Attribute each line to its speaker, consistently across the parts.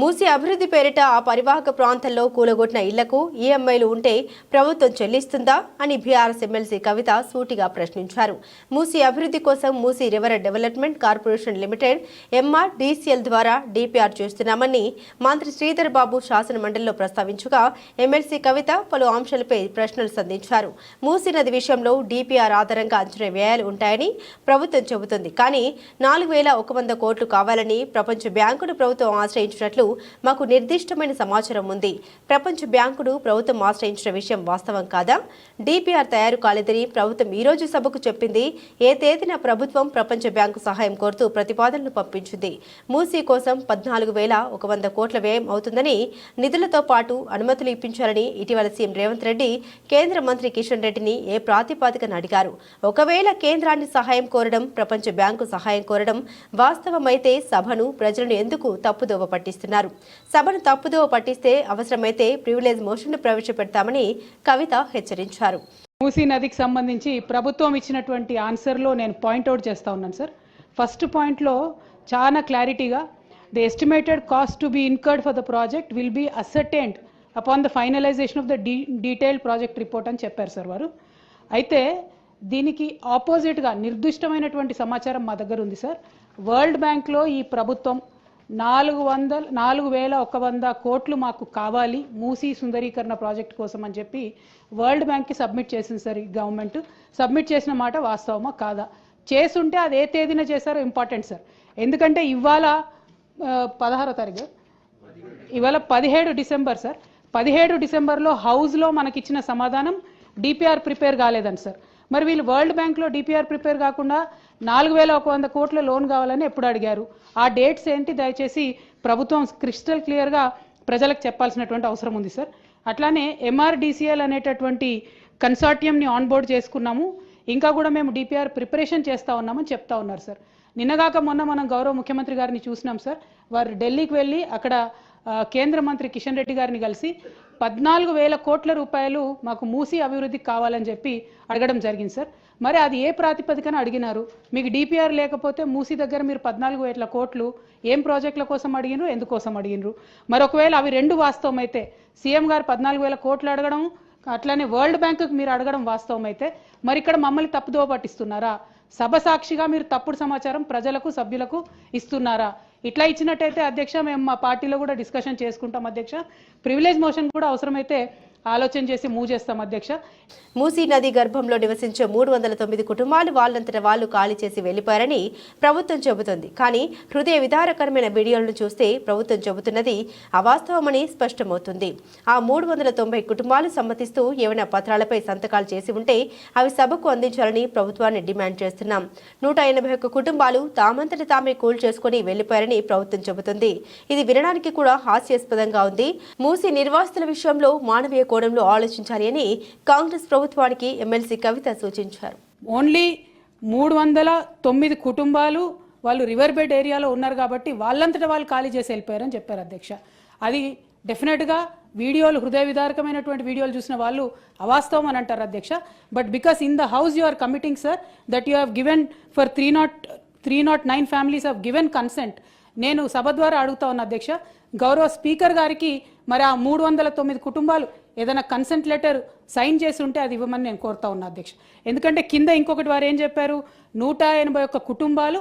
Speaker 1: మూసి అభివృద్ధి పేరిట ఆ పరివాహక ప్రాంతంలో కూలగొట్టిన ఇళ్లకు ఈఎంఐలు ఉంటే ప్రభుత్వం చెల్లిస్తుందా అని బీఆర్ఎస్ ఎమ్మెల్సీ కవిత సూటిగా ప్రశ్నించారు. మూసి అభివృద్ధి కోసం Musi river development corporation limited MRDCL ద్వారా DPR చేస్తున్నామని మంత్రి శ్రీధర్ బాబు శాసన మండలిలో ప్రస్తావించగా ఎమ్మెల్సీ కవిత పలు అంశాలపై ప్రశ్నలు సంధించారు. మూసి నది విషయంలో DPR ఆధారంగా అంచనా వ్యయాలు ఉంటాయని ప్రభుత్వం చెబుతుంది. కానీ 4100 కోట్లు కావాలని ప్రపంచ బ్యాంకును ప్రభుత్వం ఆశ్రయించినట్లు మాకు నిర్దిష్టమైన సమాచారం ఉంది. ప్రపంచ బ్యాంకును ప్రభుత్వం ఆశ్రయించిన విషయం వాస్తవం కాదా? DPR తయారు కాలేదని ప్రభుత్వం ఈ రోజు సభకు చెప్పింది. ఏ తేదీన ప్రభుత్వం ప్రపంచ బ్యాంకు సహాయం కోరుతూ ప్రతిపాదనలు పంపించింది. మూసీ కోసం 14,100 కోట్ల వ్యయం అవుతుందని, నిధులతో పాటు అనుమతులు ఇప్పించాలని ఇటీవల సీఎం రేవంత్ రెడ్డి కేంద్ర మంత్రి కిషన్ రెడ్డిని ఏ ప్రాతిపదికన అడిగారు. ఒకవేళ కేంద్రాన్ని సహాయం కోరడం, ప్రపంచ బ్యాంకు సహాయం కోరడం వాస్తవమైతే సభను, ప్రజలను ఎందుకు తప్పుదోవ పట్టిస్తున్నారు? సభను తప్పుదోవ పట్టిస్తే అవసరమైతే ప్రివిలేజ్ మోషన్ను ప్రవేశపెడతామని కవిత హెచ్చరించారు.
Speaker 2: మూసీ నదికి సంబంధించి ప్రభుత్వం ఇచ్చినటువంటి ఆన్సర్లో నేను పాయింట్అవుట్ చేస్తా ఉన్నాను సార్. ఫస్ట్ పాయింట్లో చాలా క్లారిటీగా the estimated cost to be incurred for the project will be ascertained upon the finalisation of the detailed project report అని చెప్పారు సార్ వారు. అయితే దీనికి ఆపోజిట్గా నిర్దిష్టమైనటువంటి సమాచారం మా దగ్గర ఉంది సార్. వరల్డ్ బ్యాంక్లో ఈ ప్రభుత్వం 4,100 కోట్లు మాకు కావాలి మూసీ సుందరీకరణ ప్రాజెక్ట్ కోసం అని చెప్పి వరల్డ్ బ్యాంక్కి సబ్మిట్ చేసింది సార్. ఈ గవర్నమెంట్ సబ్మిట్ చేసిన మాట వాస్తవమా కాదా? చేసుంటే అది ఏ తేదీన చేశారో ఇంపార్టెంట్ సార్. ఎందుకంటే ఇవాళ 16వ తారీఖు, ఇవాళ 17 డిసెంబర్ సార్. 17 డిసెంబర్లో హౌస్లో మనకిచ్చిన సమాధానం DPR ప్రిపేర్ కాలేదని సార్. మరి వీళ్ళు వరల్డ్ బ్యాంక్లో DPR ప్రిపేర్ కాకుండా 4,100 కోట్ల లోన్ కావాలని ఎప్పుడు అడిగారు? ఆ డేట్స్ ఏంటి? దయచేసి ప్రభుత్వం క్రిస్టల్ క్లియర్గా ప్రజలకు చెప్పాల్సినటువంటి అవసరం ఉంది సార్. అట్లానే MRDCL అనేటటువంటి కన్సార్టియంని ఆన్బోర్డ్ చేసుకున్నాము, ఇంకా కూడా మేము DPR ప్రిపరేషన్ చేస్తూ ఉన్నామని చెప్తా ఉన్నారు సార్. నిన్నగాక మొన్న మనం గౌరవ ముఖ్యమంత్రి గారిని చూసినాం సార్. వారు ఢిల్లీకి వెళ్ళి అక్కడ కేంద్ర మంత్రి కిషన్ రెడ్డి గారిని కలిసి 14,000 కోట్ల రూపాయలు మాకు మూసీ అభివృద్ధికి కావాలని చెప్పి అడగడం జరిగింది సార్. మరి అది ఏ ప్రాతిపదికన అడిగినారు? మీకు DPR లేకపోతే మూసీ దగ్గర మీరు 14,000 కోట్లు ఏం ప్రాజెక్టుల కోసం అడిగినరు, ఎందుకోసం అడిగినరు? మరి ఒకవేళ అవి రెండు వాస్తవం అయితే, సీఎం గారు 14,000 కోట్లు అడగడం, అట్లానే వరల్డ్ బ్యాంకుకి మీరు అడగడం వాస్తవం అయితే, మరి ఇక్కడ మమ్మల్ని తప్పుదోవ పట్టిస్తున్నారా? సభ సాక్షిగా మీరు తప్పుడు సమాచారం ప్రజలకు, సభ్యులకు ఇస్తున్నారా? ఇట్లా ఇచ్చినట్టయితే అధ్యక్ష, మేము మా పార్టీలో కూడా డిస్కషన్ చేసుకుంటాం అధ్యక్ష. ప్రివిలేజ్ మోషన్ కూడా అవసరమైతే ఆలోచన చేసి మూవ్ చేస్తాం అధ్యక్ష.
Speaker 1: మూసీ నది గర్భంలో నివసించే 309 కుటుంబాలు వాళ్ళంతట వాళ్ళు ఖాళీ చేసి వెళ్లిపోయారని ప్రభుత్వం చెబుతోంది. కానీ హృదయ విదారకరమైన వీడియోలను చూస్తే ప్రభుత్వం చెబుతున్నది అవాస్తవమని స్పష్టమవుతుంది. ఆ 390 కుటుంబాలు సమ్మతిస్తూ ఏమైనా పత్రాలపై సంతకాలు చేసి ఉంటే అవి సభకు అందించాలని ప్రభుత్వాన్ని డిమాండ్ చేస్తున్నాం. 181 కుటుంబాలు తామంతట తామే కూల్ చేసుకుని వెళ్లిపోయారని ప్రభుత్వం చెబుతుంది. ఇది వినడానికి కూడా హాస్యాస్పదంగా ఉంది. మూసీ నిర్వాసితుల విషయంలో మానవీయ కోణంలో ఆలోచించాలి అని కాంగ్రెస్ ప్రభుత్వానికి ఎమ్మెల్సీ కవిత సూచించారు.
Speaker 2: ఓన్లీ 309 కుటుంబాలు వాళ్ళు రివర్ బెడ్ ఏరియాలో ఉన్నారు కాబట్టి వాళ్ళంతటా వాళ్ళు ఖాళీ చేసి వెళ్ళిపోయారని చెప్పారు అధ్యక్ష. అది డెఫినెట్గా వీడియోలు, హృదయ విదారకమైనటువంటి వీడియోలు చూసిన వాళ్ళు అవాస్తవం అని అంటారు అధ్యక్ష. But because in the house you are committing sir that you have given for 309 families have given consent. నేను సభ ద్వారా అడుగుతా ఉన్న అధ్యక్ష, గౌరవ స్పీకర్ గారికి మరి ఆ 309 కుటుంబాలు ఏదైనా కన్సెంట్ లెటర్ సైన్ చేసి ఉంటే అది ఇవ్వమని నేను కోరుతా ఉన్నా అధ్యక్ష. ఎందుకంటే కింద ఇంకొకటి వారు ఏం చెప్పారు, 181 కుటుంబాలు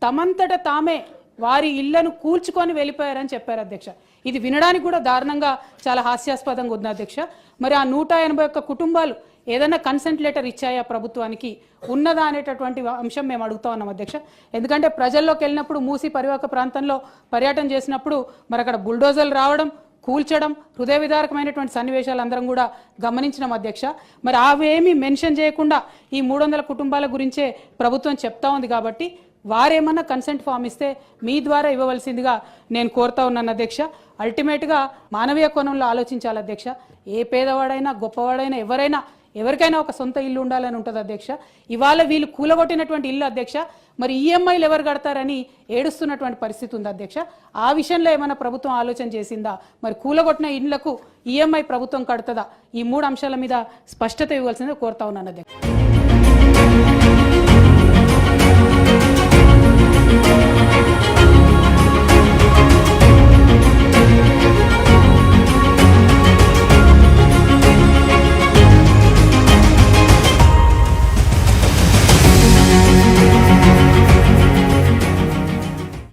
Speaker 2: తమంతట తామే వారి ఇళ్లను కూల్చుకొని వెళ్ళిపోయారని చెప్పారు అధ్యక్ష. ఇది వినడానికి కూడా దారుణంగా చాలా హాస్యాస్పదంగా ఉంది అధ్యక్ష. మరి ఆ 181 కుటుంబాలు ఏదైనా కన్సెంట్ లెటర్ ఇచ్చాయా ప్రభుత్వానికి, ఉన్నదా అనేటటువంటి అంశం మేము అడుగుతా ఉన్నాం అధ్యక్ష. ఎందుకంటే ప్రజల్లోకి వెళ్ళినప్పుడు, మూసీ పరివాహక ప్రాంతంలో పర్యటన చేసినప్పుడు మరి అక్కడ బుల్డోజర్లు రావడం, కూల్చడం, హృదయ విదారకమైనటువంటి సన్నివేశాలు అందరం కూడా గమనించినాం అధ్యక్ష. మరి అవేమీ మెన్షన్ చేయకుండా ఈ 300 కుటుంబాల గురించే ప్రభుత్వం చెప్తా ఉంది కాబట్టి వారేమన్నా కన్సెంట్ ఫామ్ ఇస్తే మీ ద్వారా ఇవ్వవలసిందిగా నేను కోరుతా ఉన్నాను అధ్యక్ష. అల్టిమేట్గా మానవీయ కోణంలో ఆలోచించాలి అధ్యక్ష. ఏ పేదవాడైనా, గొప్పవాడైనా, ఎవరికైనా ఒక సొంత ఇల్లు ఉండాలని ఉంటుంది అధ్యక్ష. ఇవాళ వీళ్ళు కూలగొట్టినటువంటి ఇల్లు అధ్యక్ష, మరి ఈఎంఐలు ఎవరు కడతారని ఏడుస్తున్నటువంటి పరిస్థితి ఉంది అధ్యక్ష. ఆ విషయంలో ఏమైనా ప్రభుత్వం ఆలోచన చేసిందా? మరి కూలగొట్టిన ఇళ్లకు ఈఎంఐ ప్రభుత్వం కడుతుందా? ఈ 3 అంశాల మీద స్పష్టత ఇవ్వాల్సిందే కోరుతా ఉన్నాను అధ్యక్ష.